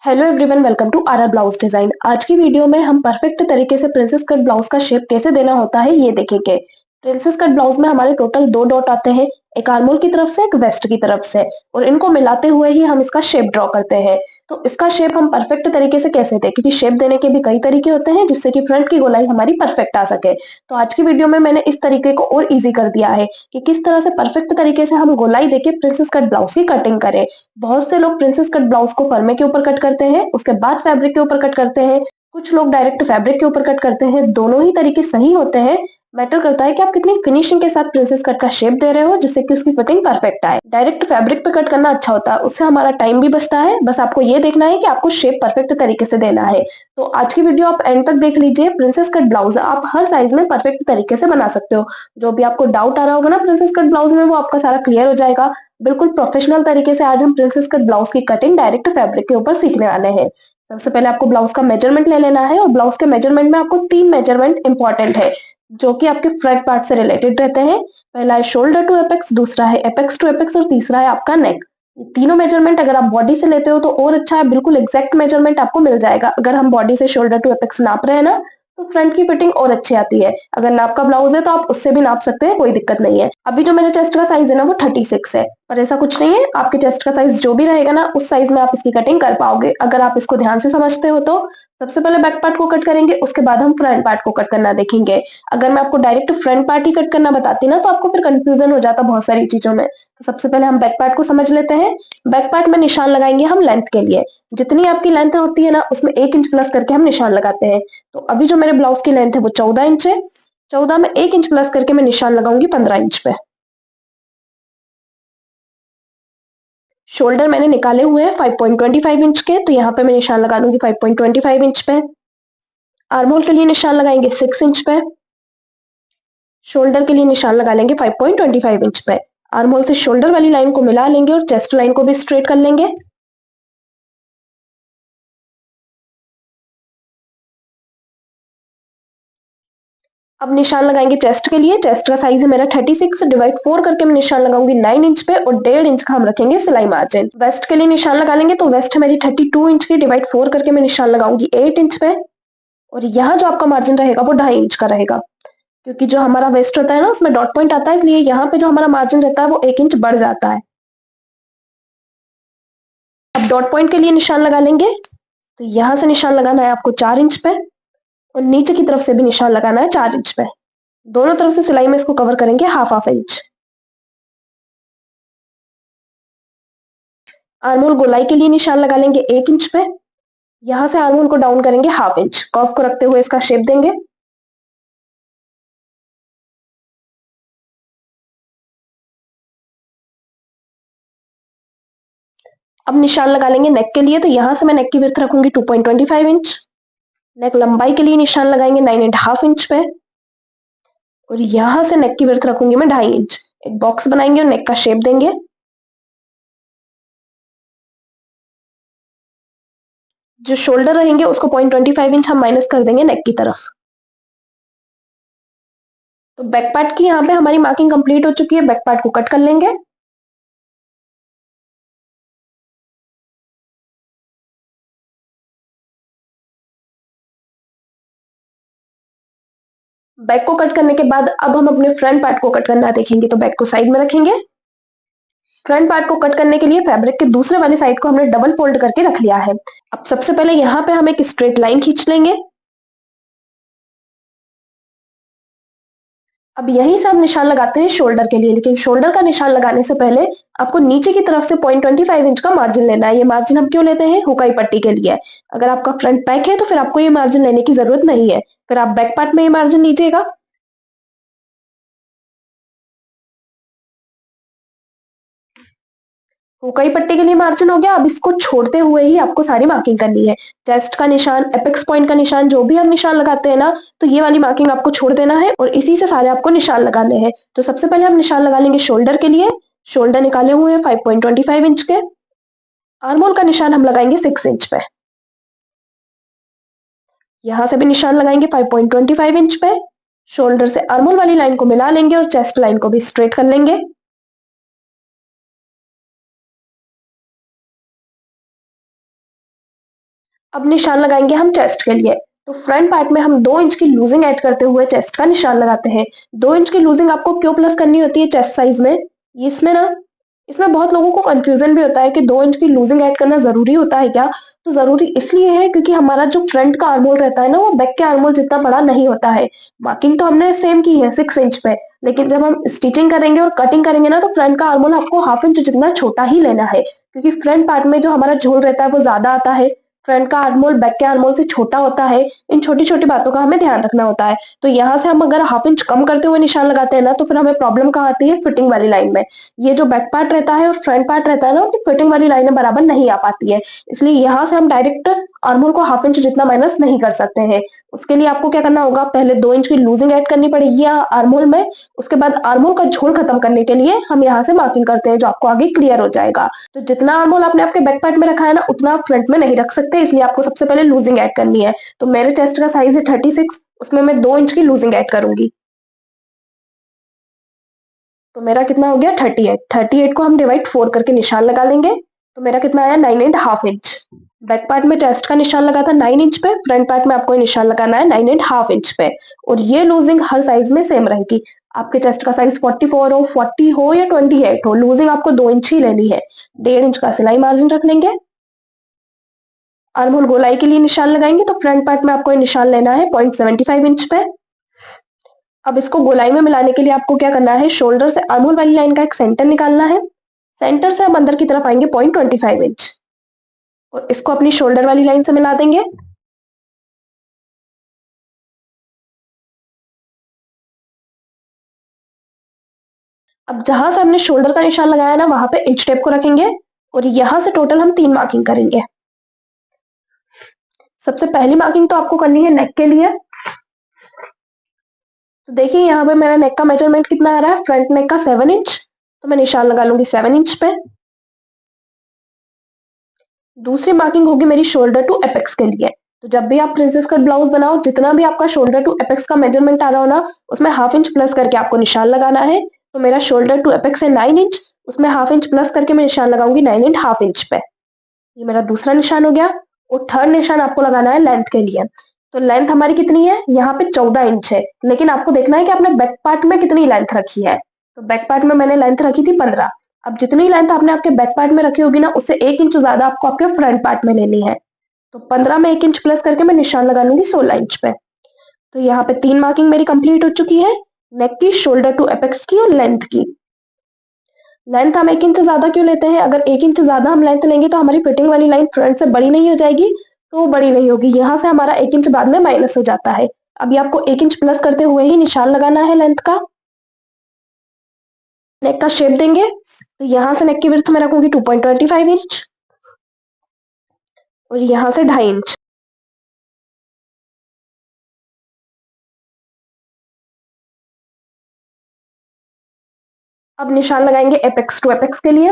Hello everyone, welcome to our blouse design. आज की video में हम परफेक्ट तरीके से प्रिंसेस कट ब्लाउज का शेप कैसे देना होता है ये देखेंगे। प्रिंसेस कट ब्लाउज में हमारे टोटल दो डॉट आते हैं, एक आर्मोल की तरफ से एक वेस्ट की तरफ से, और इनको मिलाते हुए ही हम इसका शेप ड्रॉ करते हैं। तो इसका शेप हम परफेक्ट तरीके से कैसे दें, क्योंकि शेप देने के भी कई तरीके होते हैं जिससे कि फ्रंट की गोलाई हमारी परफेक्ट आ सके। तो आज की वीडियो में मैंने इस तरीके को और इजी कर दिया है कि किस तरह से परफेक्ट तरीके से हम गोलाई देके प्रिंसेस कट ब्लाउज की कटिंग करें। बहुत से लोग प्रिंसेस कट ब्लाउज को फरमे के ऊपर कट करते हैं, उसके बाद फैब्रिक के ऊपर कट करते हैं। कुछ लोग डायरेक्ट फैब्रिक के ऊपर कट करते हैं। दोनों ही तरीके सही होते हैं। मैटर करता है कि आप कितनी फिनिशिंग के साथ प्रिंसेस कट का शेप दे रहे हो जिससे कि उसकी फिटिंग परफेक्ट आए। डायरेक्ट फैब्रिक पे कट करना अच्छा होता है, उससे हमारा टाइम भी बचता है। बस आपको ये देखना है कि आपको शेप परफेक्ट तरीके से देना है। तो आज की वीडियो आप एंड तक देख लीजिए। प्रिंसेस कट ब्लाउज आप हर साइज में परफेक्ट तरीके से बना सकते हो। जो भी आपको डाउट आ रहा होगा ना प्रिंसेस कट ब्लाउज में, वो आपका सारा क्लियर हो जाएगा। बिल्कुल प्रोफेशनल तरीके से आज हम प्रिंसेस कट ब्लाउज की कटिंग डायरेक्ट फैब्रिक के ऊपर सीखने वाले हैं। सबसे पहले आपको ब्लाउज का मेजरमेंट ले लेना है, और ब्लाउज के मेजरमेंट में आपको 3 मेजरमेंट इंपॉर्टेंट है जो कि आपके फ्रंट पार्ट से रिलेटेड रहते हैं। पहला है शोल्डर टू एपेक्स, दूसरा है एपेक्स टू एपेक्स, और तीसरा है आपका नेक। ये तीनों मेजरमेंट अगर आप बॉडी से लेते हो तो और अच्छा है, बिल्कुल एग्जैक्ट मेजरमेंट आपको मिल जाएगा। अगर हम बॉडी से शोल्डर टू एपेक्स नाप रहे हैं ना, तो फ्रंट की फिटिंग और अच्छी आती है। अगर नाप का ब्लाउज है तो आप उससे भी नाप सकते हैं, कोई दिक्कत नहीं है। अभी जो मेरे चेस्ट का साइज है ना वो 36 है, पर ऐसा कुछ नहीं है, आपके चेस्ट का साइज जो भी रहेगा ना उस साइज में आप इसकी कटिंग कर पाओगे अगर आप इसको ध्यान से समझते हो तो। सबसे पहले बैक पार्ट को कट करेंगे, उसके बाद हम फ्रंट पार्ट को कट करना देखेंगे। अगर मैं आपको डायरेक्ट फ्रंट पार्ट ही कट करना बताती ना तो आपको फिर कंफ्यूजन हो जाता बहुत सारी चीजों में। तो सबसे पहले हम बैक पार्ट को समझ लेते हैं। बैक पार्ट में निशान लगाएंगे हम लेंथ के लिए। जितनी आपकी लेंथ होती है ना उसमें 1 इंच प्लस करके हम निशान लगाते हैं। तो अभी जो मेरे ब्लाउज की लेंथ है वो 14 इंच है। 14 में 1 इंच प्लस करके मैं निशान लगाऊंगी 15 इंच पे। शोल्डर मैंने निकाले हुए हैं 5.25 इंच के, तो यहाँ पे मैं निशान लगा दूंगी 5.25 इंच पे। आर्मोल के लिए निशान लगाएंगे 6 इंच पे। शोल्डर के लिए निशान लगा लेंगे 5.25 इंच पे। आर्मोल से शोल्डर वाली लाइन को मिला लेंगे और चेस्ट लाइन को भी स्ट्रेट कर लेंगे। अब निशान लगाएंगे चेस्ट के लिए। चेस्ट का साइज है मेरा 36, डिवाइड 4 करके मैं निशान लगाऊंगी 9 इंच पे, और 1.5 इंच का हम रखेंगे सिलाई मार्जिन। वेस्ट के लिए निशान लगा लेंगे, तो वेस्ट है मेरी 32 इंच की, डिवाइड 4 करके मैं निशान लगाऊंगी 8 इंच पे। और यहाँ जो आपका मार्जिन रहेगा वो 2.5 इंच का रहेगा, क्योंकि जो हमारा वेस्ट होता है ना उसमें डॉट पॉइंट आता है, इसलिए यहाँ पे जो हमारा मार्जिन रहता है वो 1 इंच बढ़ जाता है। अब डॉट पॉइंट के लिए निशान लगा लेंगे, तो यहाँ से निशान लगाना है आपको 4 इंच पे, और नीचे की तरफ से भी निशान लगाना है 4 इंच पे। दोनों तरफ से सिलाई में इसको कवर करेंगे हाफ हाफ इंच। आर्मोल गोलाई के लिए निशान लगा लेंगे 1 इंच पे। यहाँ से आर्मोल को डाउन करेंगे हाफ इंच, कर्व को रखते हुए इसका शेप देंगे। अब निशान लगा लेंगे नेक के लिए, तो यहाँ से मैं नेक की विड्थ रखूंगी 2.25 इंच। नेक लंबाई के लिए निशान लगाएंगे 9.5 इंच पे, और यहाँ से नेक की विड्थ रखूंगी मैं 2.5 इंच। एक बॉक्स बनाएंगे और नेक का शेप देंगे। जो शोल्डर रहेंगे उसको 0.25 इंच हम माइनस कर देंगे नेक की तरफ। तो बैक पार्ट की यहाँ पे हमारी मार्किंग कंप्लीट हो चुकी है। बैक पार्ट को कट कर लेंगे। बैक को कट करने के बाद अब हम अपने फ्रंट पार्ट को कट करना देखेंगे। तो बैक को साइड में रखेंगे। फ्रंट पार्ट को कट करने के लिए फैब्रिक के दूसरे वाली साइड को हमने डबल फोल्ड करके रख लिया है। अब सबसे पहले यहाँ पे हम एक स्ट्रेट लाइन खींच लेंगे। अब यहीं से हम निशान लगाते हैं शोल्डर के लिए, लेकिन शोल्डर का निशान लगाने से पहले आपको नीचे की तरफ से 0.25 इंच का मार्जिन लेना है। ये मार्जिन हम क्यों लेते हैं? हुकाई पट्टी के लिए। अगर आपका फ्रंट बैक है तो फिर आपको ये मार्जिन लेने की जरूरत नहीं है, फिर आप बैक पार्ट में ये मार्जिन लीजिएगा। हुकाई पट्टी के लिए मार्जिन हो गया। अब इसको छोड़ते हुए ही आपको सारी मार्किंग करनी है। चेस्ट का निशान, एपेक्स पॉइंट का निशान, जो भी हम निशान लगाते हैं ना, तो ये वाली मार्किंग आपको छोड़ देना है और इसी से सारे आपको निशान लगाने हैं। तो सबसे पहले हम निशान लगा लेंगे शोल्डर के लिए। शोल्डर निकाले हुए हैं 5.25 इंच के। आर्मोल का निशान हम लगाएंगे 6 इंच पे। यहाँ से भी निशान लगाएंगे 5.25 इंच पे। शोल्डर से आर्मोल वाली लाइन को मिला लेंगे और चेस्ट लाइन को भी स्ट्रेट कर लेंगे। अब निशान लगाएंगे हम चेस्ट के लिए। तो फ्रंट पार्ट में हम 2 इंच की लूजिंग ऐड करते हुए चेस्ट का निशान लगाते हैं। 2 इंच की लूजिंग आपको क्यों प्लस करनी होती है चेस्ट साइज में? इसमें बहुत लोगों को कंफ्यूजन भी होता है कि 2 इंच की लूजिंग ऐड करना जरूरी होता है क्या? तो जरूरी इसलिए है क्योंकि हमारा जो फ्रंट का आर्म होल रहता है ना, वो बैक के आर्म होल जितना बड़ा नहीं होता है। मार्किंग तो हमने सेम की है 6 इंच पे, लेकिन जब हम स्टिचिंग करेंगे और कटिंग करेंगे ना, तो फ्रंट का आर्म होल आपको हाफ इंच जितना छोटा ही लेना है, क्योंकि फ्रंट पार्ट में जो हमारा झोल रहता है वो ज्यादा आता है। फ्रंट का आर्म होल बैक के आर्म होल से छोटा होता है। इन छोटी छोटी बातों का हमें ध्यान रखना होता है। तो यहाँ से हम अगर हाफ इंच कम करते हुए निशान लगाते हैं ना, तो फिर हमें प्रॉब्लम कहाँ आती है? फिटिंग वाली लाइन में। ये जो बैक पार्ट रहता है और फ्रंट पार्ट रहता है ना, उनकी फिटिंग वाली लाइनें बराबर नहीं आ पाती है। इसलिए यहाँ से हम डायरेक्ट आर्म होल को हाफ इंच जितना माइनस नहीं कर सकते हैं। उसके लिए आपको क्या करना होगा? पहले 2 इंच की लूजिंग ऐड करनी पड़ेगी आर्म होल में। उसके बाद आर्म होल का झोल खत्म करने के लिए हम यहाँ से मार्किंग करते हैं, जो आपको आगे क्लियर हो जाएगा। तो जितना आर्म होल आपने आपके बैक पार्ट में रखा है ना, उतना आप फ्रंट में नहीं रख सकते, इसलिए आपको सबसे पहले लूजिंग ऐड करनी है। तो मेरे चेस्ट का साइज है 36, उसमें मैं 2 इंच की लूजिंग ऐड करूंगी। तो मेरा कितना हो गया? 38। 38 को हम डिवाइड 4 करके निशान लगा लेंगे। तो मेरा कितना आया? 9.5 इंच। बैक पार्ट में चेस्ट का निशान लगा था 9 इंच पे, फ्रंट पार्ट में आपको निशान लगाना है 9.5 इंच पे। और ये लूजिंग हर साइज में सेम रहेगी। आपके चेस्ट का साइज 44 हो, 40 हो या 28 हो, लूजिंग आपको 2 इंच ही लेनी है। 1.5 इंच का सिलाई मार्जिन रख लेंगे। आर्म होल गोलाई के लिए निशान लगाएंगे, तो फ्रंट पार्ट में आपको निशान लेना है 0.75 इंच पे। अब इसको गोलाई में मिलाने के लिए आपको क्या करना है? शोल्डर से आर्म होल वाली लाइन का एक सेंटर निकालना है। सेंटर से हम अंदर की तरफ आएंगे 0.25 इंच, और इसको अपनी शोल्डर वाली लाइन से मिला देंगे। अब जहां से हमने शोल्डर का निशान लगाया ना, वहां पे इंच टेप को रखेंगे, और यहां से टोटल हम 3 मार्किंग करेंगे। सबसे पहली मार्किंग तो आपको करनी है नेक के लिए। तो देखिए यहाँ पे मेरा नेक का मेजरमेंट कितना आ रहा है? फ्रंट नेक का 7 इंच, तो मैं निशान लगा लूंगी 7 इंच पे। दूसरी मार्किंग होगी मेरी शोल्डर टू एपेक्स के लिए। तो जब भी आप प्रिंसेस कट ब्लाउज बनाओ, जितना भी आपका शोल्डर टू एपेक्स का मेजरमेंट आ रहा हो ना, उसमें हाफ इंच प्लस करके आपको निशान लगाना है। तो मेरा शोल्डर टू एपेक्स है 9 इंच, उसमें हाफ इंच प्लस करके मैं निशान लगाऊंगी 9.5 इंच पे। ये मेरा दूसरा निशान हो गया। और थर्ड निशान आपको लगाना है लेंथ के लिए। तो लेंथ हमारी कितनी है? यहाँ पे 14 इंच है, लेकिन आपको देखना है कि आपने बैक पार्ट में कितनी लेंथ रखी है। तो बैक पार्ट में मैंने लेंथ रखी थी 15। अब जितनी लेंथ आपने आपके बैक पार्ट में रखी होगी ना, उससे 1 इंच ज्यादा आपको आपके फ्रंट पार्ट में लेनी है। तो 15 में 1 इंच प्लस करके मैं निशान लगा लूंगी 16 इंच पे। तो यहाँ पे 3 मार्किंग मेरी कंप्लीट हो चुकी है, नेक की, शोल्डर टू एपेक्स की और लेंथ की। लेंथ हम 1 इंच ज्यादा क्यों लेते हैं? अगर 1 इंच ज्यादा हम लेंथ लेंगे तो हमारी फिटिंग वाली लाइन फ्रंट से बड़ी नहीं हो जाएगी? तो वो बड़ी नहीं होगी, यहाँ से हमारा 1 इंच बाद में माइनस हो जाता है। अभी आपको 1 इंच प्लस करते हुए ही निशान लगाना है लेंथ का। नेक का शेप देंगे, तो यहाँ से नेक की विड्थ में रखूंगी 2.25 इंच, और यहाँ से 2.5 इंच। अब निशान लगाएंगे एपेक्स टू एपेक्स के लिए।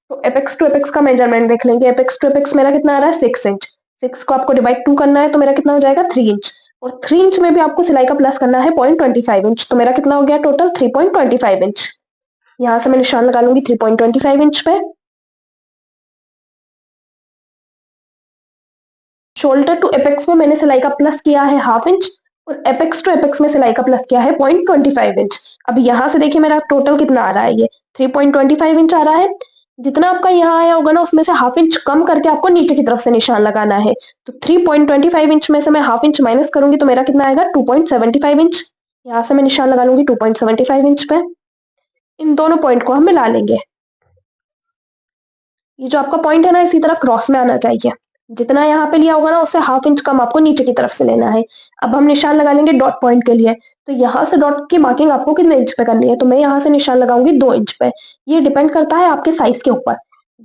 तो एपेक्स टू एपेक्स का मेजरमेंट देख लेंगे। एपेक्स टू एपेक्स मेरा कितना आ रहा है? 6 इंच। 6 को आपको डिवाइड 2 करना है, तो मेरा कितना हो जाएगा? 3 इंच। और 3 इंच में भी आपको सिलाई का प्लस करना है 0.25 इंच, तो मेरा कितना हो गया टोटल? 3.25 इंच। यहाँ से मैं निशान लगा लूंगी 3.25 इंच पे। शोल्डर टू एपेक्स में मैंने सिलाई का प्लस किया है 1/2 इंच, और एपेक्स टू एपेक्स में सिलाई का प्लस किया है 0.25 इंच। अब यहाँ से देखिए मेरा टोटल कितना आ रहा है? ये 3.25 इंच आ रहा है। जितना आपका यहाँ आया होगा ना, उसमें से 1/2 इंच कम करके आपको नीचे की तरफ से निशान लगाना है। तो 3.25 इंच में से मैं 1/2 इंच माइनस करूंगी, तो मेरा कितना आएगा? 2.75 इंच। यहाँ से मैं निशान लगा लूंगी 2.75 इंच पे। इन दोनों पॉइंट को हम मिला लेंगे। ये जो आपका पॉइंट है ना, इसी तरह क्रॉस में आना चाहिए। जितना यहाँ पे लिया होगा ना, उससे 1/2 इंच कम आपको नीचे की तरफ से लेना है। अब हम निशान लगा लेंगे डॉट पॉइंट के लिए। तो यहाँ से डॉट की मार्किंग आपको कितने इंच पे करनी है? तो मैं यहाँ से निशान लगाऊंगी 2 इंच पे। ये डिपेंड करता है आपके साइज के ऊपर।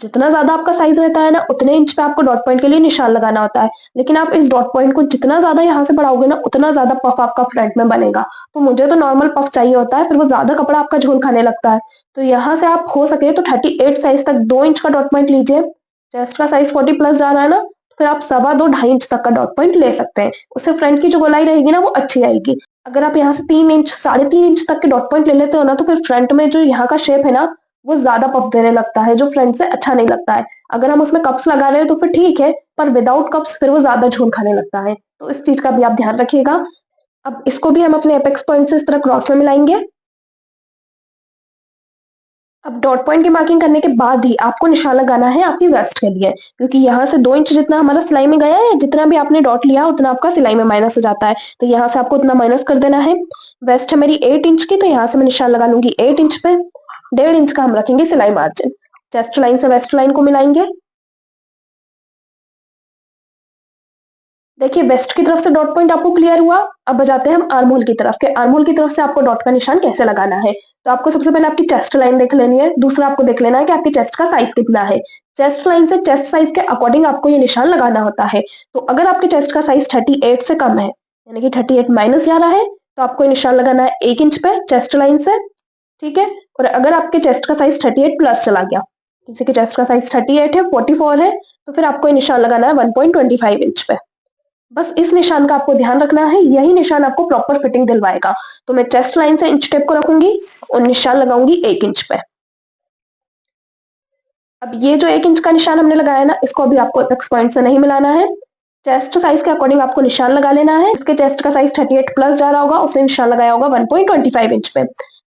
जितना ज्यादा आपका साइज रहता है ना, उतने इंच पे आपको डॉट पॉइंट के लिए निशान लगाना होता है। लेकिन आप इस डॉट पॉइंट को जितना ज्यादा यहाँ से बढ़ाओगे ना, उतना ज्यादा पफ आपका फ्रंट में बनेगा। तो मुझे तो नॉर्मल पफ चाहिए होता है, फिर वो ज्यादा कपड़ा आपका झोल खाने लगता है। तो यहाँ से आप हो सके तो 38 साइज तक 2 इंच का डॉट पॉइंट लीजिए। चेस्ट का साइज 40 प्लस जा रहा है ना, तो फिर आप 2.25 2.5 इंच तक का डॉट पॉइंट ले सकते हैं। उससे फ्रंट की जो गोलाई रहेगी ना, वो अच्छी आएगी। अगर आप यहाँ से 3 इंच 3.5 इंच तक के डॉट पॉइंट ले लेते हो ना, तो फिर फ्रंट में जो यहाँ का शेप है ना, वो ज़्यादा पफ देने लगता है, जो फ्रंट से अच्छा नहीं लगता है। अगर हम उसमें कप्स लगा रहे हैं तो फिर ठीक है, पर विदाउट कप्स फिर वो ज़्यादा झूल खाने लगता है। तो इस चीज़ का भी आप ध्यान रखिएगा। अब इसको भी हम अपने एपेक्स पॉइंट से इस तरह क्रॉस में मिलाएँगे। अब डॉट पॉइंट की मार्किंग करने के बाद ही आपको निशान लगाना है आपकी वेस्ट के लिए, क्योंकि यहाँ से 2 इंच जितना हमारा सिलाई में गया है, जितना भी आपने डॉट लिया उतना आपका सिलाई में माइनस हो जाता है, तो यहाँ से आपको उतना माइनस कर देना है। वेस्ट है मेरी 8 इंच की, तो यहाँ से मैं निशान लगा लूंगी 8 इंच पे। 1.5 इंच का हम रखेंगे सिलाई मार्जिन। चेस्ट लाइन से वेस्ट लाइन को मिलाएंगे। देखिए वेस्ट की तरफ से डॉट पॉइंट आपको क्लियर हुआ। अब जाते हैं हम आर्म होल की तरफ के। आर्म होल की तरफ से आपको डॉट का निशान कैसे लगाना है। तो आपको सबसे पहले आपकी चेस्ट लाइन देख लेनी है, दूसरा आपको देख लेना है कि आपकी चेस्ट का साइज कितना है। चेस्ट लाइन से चेस्ट साइज के अकॉर्डिंग आपको ये निशान लगाना होता है। तो अगर आपके चेस्ट का साइज 38 से कम है, यानी कि 38 माइनस जा रहा है, तो आपको ये निशान लगाना है 1 इंच पे चेस्ट लाइन से। ठीक है। और अगर आपके चेस्ट का साइज 38 प्लस चला गया, किसी के चेस्ट का साइज 38 है, 44 है, तो फिर आपको ये निशान लगाना है 1.25 इंच पे। बस इस निशान का आपको ध्यान रखना है, यही निशान आपको प्रॉपर फिटिंग दिलवाएगा। तो मैं चेस्ट लाइन से इंच टेप को रखूंगी और निशान लगाऊंगी 1 इंच पे। अब ये जो 1 इंच का निशान हमने लगाया ना, इसको अभी आपको एपेक्स पॉइंट से नहीं मिलाना है। चेस्ट साइज के अकॉर्डिंग आपको निशान लगा लेना है। इसके चेस्ट का साइज 38 प्लस जा रहा होगा, उसने निशान लगाया होगा 1.25 इंच पे।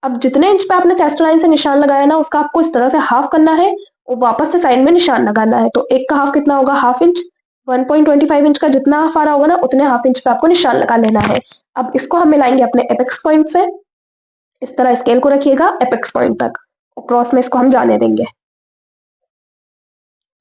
अब जितने इंच पे आपने चेस्ट लाइन से निशान लगाया ना, उसका आपको इस तरह से हाफ करना है और वापस से साइड में निशान लगाना है। तो एक का हाफ कितना होगा, हाफ इंच। 1.25 इंच का जितना हाफ आ रहा होगा ना, उतने हाफ इंच पे आपको निशान लगा लेना है। अब इसको हम मिलाएंगे अपने एपेक्स पॉइंट से। इस तरह स्केल को रखिएगा एपेक्स पॉइंट तक और क्रॉस में इसको हम जाने देंगे।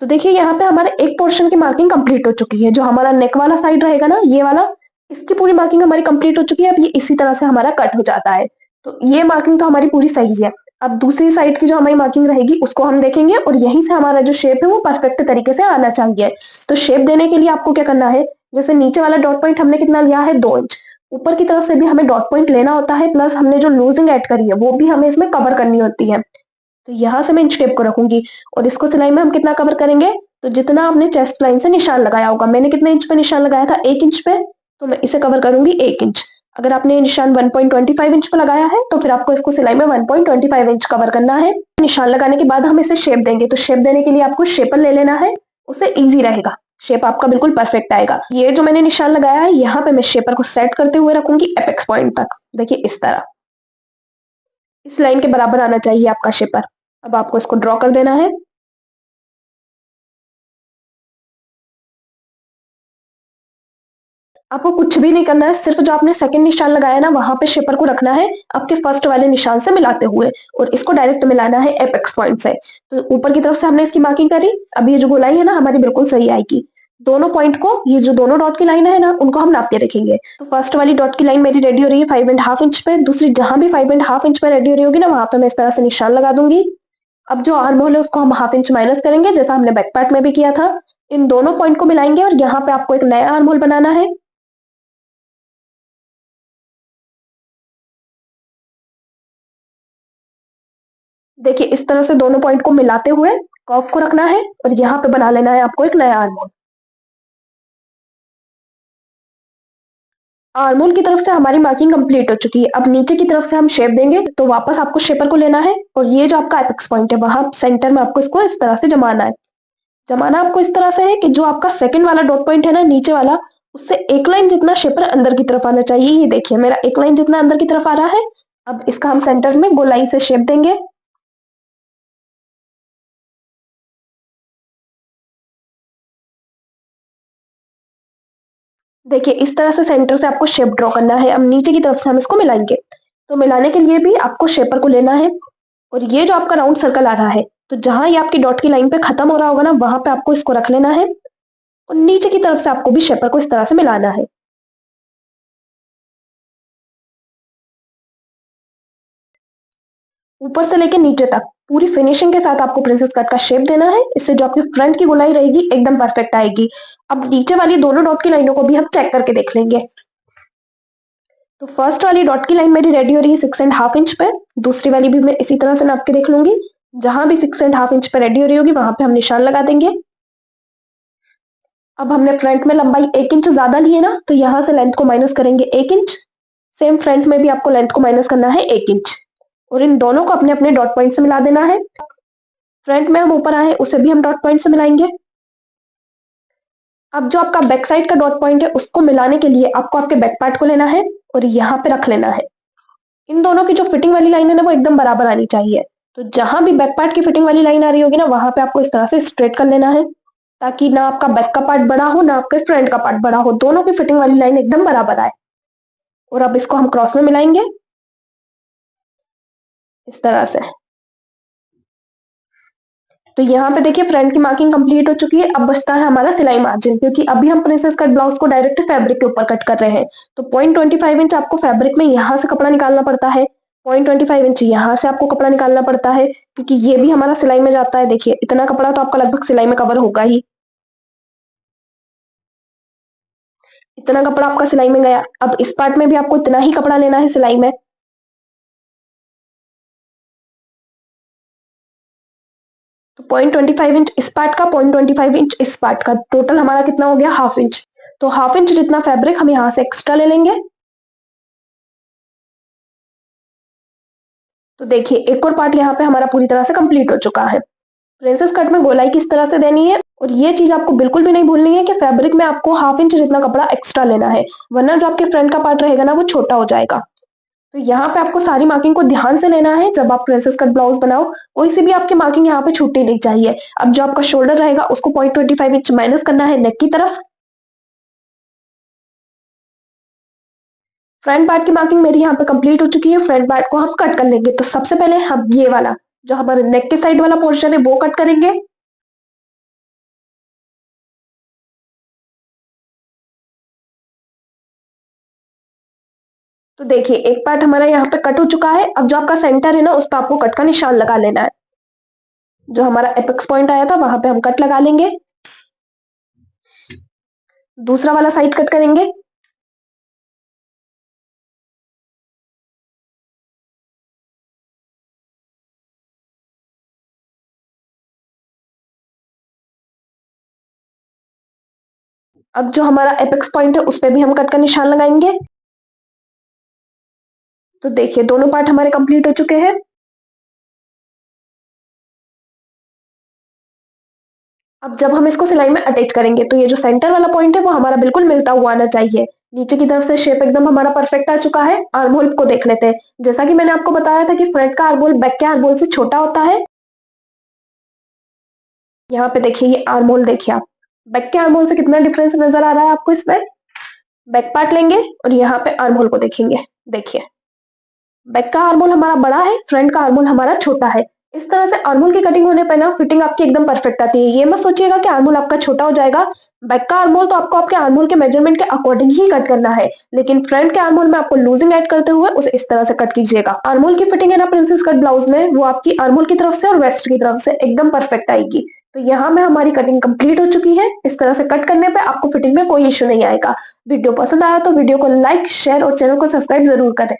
तो देखिए यहाँ पे हमारे एक पोर्शन की मार्किंग कंप्लीट हो चुकी है। जो हमारा नेक वाला साइड रहेगा ना, ये वाला, इसकी पूरी मार्किंग हमारी कंप्लीट हो चुकी है। अब ये इसी तरह से हमारा कट हो जाता है। तो ये मार्किंग तो हमारी पूरी सही है। अब दूसरी साइड की जो हमारी मार्किंग रहेगी उसको हम देखेंगे और यहीं से हमारा जो शेप है वो परफेक्ट तरीके से आना चाहिए। तो शेप देने के लिए आपको क्या करना है, जैसे नीचे वाला डॉट पॉइंट हमने कितना लिया है, 2 इंच। ऊपर की तरफ से भी हमें डॉट पॉइंट लेना होता है, प्लस हमने जो लूजिंग ऐड करी है वो भी हमें इसमें कवर करनी होती है। तो यहाँ से मैं इंच टेप को रखूंगी और इसको सिलाई में हम कितना कवर करेंगे, तो जितना आपने चेस्ट लाइन से निशान लगाया होगा, मैंने कितने इंच पे निशान लगाया था, 1 इंच पे, तो मैं इसे कवर करूंगी 1 इंच। अगर आपने निशान 1.25 इंच पे लगाया है तो फिर आपको इसको सिलाई में 1.25 इंच कवर करना है। निशान लगाने के बाद हम इसे शेप देंगे, तो शेप देने के लिए आपको शेपर ले लेना है, उससे ईजी रहेगा, शेप आपका बिल्कुल परफेक्ट आएगा। ये जो मैंने निशान लगाया है, यहाँ पे मैं शेपर को सेट करते हुए रखूंगी एपेक्स पॉइंट तक। देखिए इस तरह इस लाइन के बराबर आना चाहिए आपका शेपर। अब आपको इसको ड्रॉ कर देना है। आपको कुछ भी नहीं करना है, सिर्फ जो आपने सेकंड निशान लगाया ना, वहां पे शेपर को रखना है आपके फर्स्ट वाले निशान से मिलाते हुए, और इसको डायरेक्ट मिलाना है एपेक्स पॉइंट से। तो ऊपर की तरफ से हमने इसकी मार्किंग करी। अब ये जो गोलाई है ना हमारी बिल्कुल सही आएगी। दोनों पॉइंट को, ये जो दोनों डॉट की लाइन है ना, उनको हम नाप के देखेंगे। तो फर्स्ट वाली डॉट की लाइन मेरी रेडी हो रही है 5.5 इंच पे। दूसरी जहां भी 5.5 इंच पे रेडी हो रही होगी ना, वहां पे मैं इस तरह से निशान लगा दूंगी। अब जो आर्म होल है उसको हम हाफ इंच माइनस करेंगे, जैसा हमने बैक पार्ट में भी किया था। इन दोनों पॉइंट को मिलाएंगे और यहाँ पे आपको एक नया आर्म होल बनाना है। देखिए इस तरह से दोनों पॉइंट को मिलाते हुए कर्व को रखना है और यहाँ पे बना लेना है आपको एक नया आर्म होल। आर्म होल की तरफ से हमारी मार्किंग कंप्लीट हो चुकी है। अब नीचे की तरफ से हम शेप देंगे, तो वापस आपको शेपर को लेना है और ये जो आपका एपेक्स पॉइंट है वहां सेंटर में आपको इसको इस तरह से जमाना है। जमाना आपको इस तरह से है कि जो आपका सेकंड वाला डॉट पॉइंट है ना नीचे वाला, उससे एक लाइन जितना शेपर अंदर की तरफ आना चाहिए। ये देखिए मेरा एक लाइन जितना अंदर की तरफ आ रहा है। अब इसका हम सेंटर में गोलाई से शेप देंगे। देखिए इस तरह से सेंटर से आपको शेप ड्रॉ करना है। अब नीचे की तरफ से हम इसको मिलाएंगे। तो मिलाने के लिए भी आपको शेपर को लेना है और ये जो आपका राउंड सर्कल आ रहा है, तो जहां ये आपकी डॉट की लाइन पे खत्म हो रहा होगा ना, वहां पे आपको इसको रख लेना है और नीचे की तरफ से आपको भी शेपर को इस तरह से मिलाना है। ऊपर से लेकर नीचे तक पूरी फिनिशिंग के साथ आपको प्रिंसेस कट का शेप देना है। इससे जो आपकी फ्रंट की गोलाई रहेगी एकदम परफेक्ट आएगी। अब नीचे वाली दोनों डॉट की लाइनों को भी हम चेक करके देख लेंगे। तो फर्स्ट वाली डॉट की लाइन मेरी रेडी हो रही है 6.5 इंच पे। दूसरी वाली भी मैं इसी तरह से नाप के देख लूंगी। जहां भी 6.5 इंच पे रेडी हो रही होगी वहां पे हम निशान लगा देंगे। अब हमने फ्रंट में लंबाई 1 इंच ज्यादा ली है ना, तो यहाँ से लेंथ को माइनस करेंगे 1 इंच। सेम फ्रंट में भी आपको लेंथ को माइनस करना है 1 इंच। और इन दोनों को अपने अपने डॉट पॉइंट से मिला देना है। फ्रंट में हम ऊपर आए उसे भी हम डॉट पॉइंट से मिलाएंगे। अब जो आपका बैक साइड का डॉट पॉइंट है उसको मिलाने के लिए आपको आपके बैक पार्ट को लेना है और यहाँ पे रख लेना है। इन दोनों की जो फिटिंग वाली लाइन है ना वो एकदम बराबर आनी चाहिए। तो जहां भी बैक पार्ट की फिटिंग वाली लाइन आ रही होगी ना वहां पे आपको इस तरह से स्ट्रेट कर लेना है, ताकि ना आपका बैक का पार्ट बड़ा हो ना आपके फ्रंट का पार्ट बड़ा हो, दोनों की फिटिंग वाली लाइन एकदम बराबर आए। और अब इसको हम क्रॉस में मिलाएंगे इस तरह से। तो यहाँ पे देखिए फ्रंट की मार्किंग कंप्लीट हो चुकी है। अब बचता है हमारा सिलाई मार्जिन, क्योंकि अभी हम प्रिंसेस कट ब्लाउज को डायरेक्ट फैब्रिक के ऊपर कट कर रहे हैं। तो 0.25 इंच आपको फैब्रिक में यहाँ से कपड़ा निकालना पड़ता है, 0.25 इंच यहाँ से आपको कपड़ा निकालना पड़ता है, क्योंकि ये भी हमारा सिलाई में जाता है। देखिए इतना कपड़ा तो आपका लगभग सिलाई में कवर होगा ही, इतना कपड़ा आपका सिलाई में गया। अब इस पार्ट में भी आपको इतना ही कपड़ा लेना है सिलाई में। तो 0.25 इंच इस पार्ट का, 0.25 इंच इस पार्ट का, टोटल हमारा कितना हो गया, हाफ इंच। तो हाफ इंच जितना फैब्रिक हम यहाँ से एक्स्ट्रा ले लेंगे। तो देखिए एक और पार्ट यहाँ पे हमारा पूरी तरह से कंप्लीट हो चुका है। प्रिंसेस कट में गोलाई किस तरह से देनी है, और ये चीज आपको बिल्कुल भी नहीं भूलनी है कि फैब्रिक में आपको हाफ इंच जितना कपड़ा एक्स्ट्रा लेना है, वरना जो आपके फ्रंट का पार्ट रहेगा ना वो छोटा हो जाएगा। तो यहाँ पे आपको सारी मार्किंग को ध्यान से लेना है जब आप प्रिंसेस कट ब्लाउज बनाओ, कोई सी भी आपकी मार्किंग यहाँ पे छूटनी नहीं चाहिए। अब जो आपका शोल्डर रहेगा उसको 0.25 इंच माइनस करना है नेक की तरफ। फ्रंट पार्ट की मार्किंग मेरी यहाँ पे कंप्लीट हो चुकी है। फ्रंट पार्ट को हम कट कर लेंगे। तो सबसे पहले हम ये वाला जो हमारे नेक के साइड वाला पोर्शन है वो कट करेंगे। तो देखिए एक पार्ट हमारा यहाँ पे कट हो चुका है। अब जो आपका सेंटर है ना उस पर आपको कट का निशान लगा लेना है। जो हमारा एपेक्स पॉइंट आया था वहां पे हम कट लगा लेंगे। दूसरा वाला साइड कट करेंगे। अब जो हमारा एपेक्स पॉइंट है उस पे भी हम कट का निशान लगाएंगे। तो देखिए दोनों पार्ट हमारे कंप्लीट हो चुके हैं। अब जब हम इसको सिलाई में अटैच करेंगे तो ये जो सेंटर वाला पॉइंट है वो हमारा बिल्कुल मिलता हुआ आना चाहिए। नीचे की तरफ से शेप एकदम हमारा परफेक्ट आ चुका है। आर्म होल को देख लेते हैं। जैसा कि मैंने आपको बताया था कि फ्रंट का आर्म होल बैक के आर्म होल से छोटा होता है। यहाँ पे देखिए ये आर्म होल देखिए आप, बैक के आर्म होल से कितना डिफरेंस नजर आ रहा है आपको इसमें। बैक पार्ट लेंगे और यहाँ पे आर्म होल को देखेंगे। देखिए बैक का आर्म होल हमारा बड़ा है, फ्रंट का आर्म होल हमारा छोटा है। इस तरह से आर्म होल की कटिंग होने पर ना फिटिंग आपकी एकदम परफेक्ट आती है। ये मत सोचिएगा कि आर्म होल आपका छोटा हो जाएगा। बैक का आर्म होल तो आपको आपके आर्म होल के मेजरमेंट के अकॉर्डिंग ही कट करना है, लेकिन फ्रंट के आर्म होल में आपको लूजिंग ऐड करते हुए उसे इस तरह से कट कीजिएगा। आर्म होल की फिटिंग है ना प्रिंसेस कट ब्लाउज में, वो आपकी आर्म होल की तरफ से और वेस्ट की तरफ से एकदम परफेक्ट आएगी। तो यहाँ में हमारी कटिंग कंप्लीट हो चुकी है। इस तरह से कट करने पे आपको फिटिंग में कोई इश्यू नहीं आएगा। वीडियो पसंद आया तो वीडियो को लाइक शेयर और चैनल को सब्सक्राइब जरूर करें।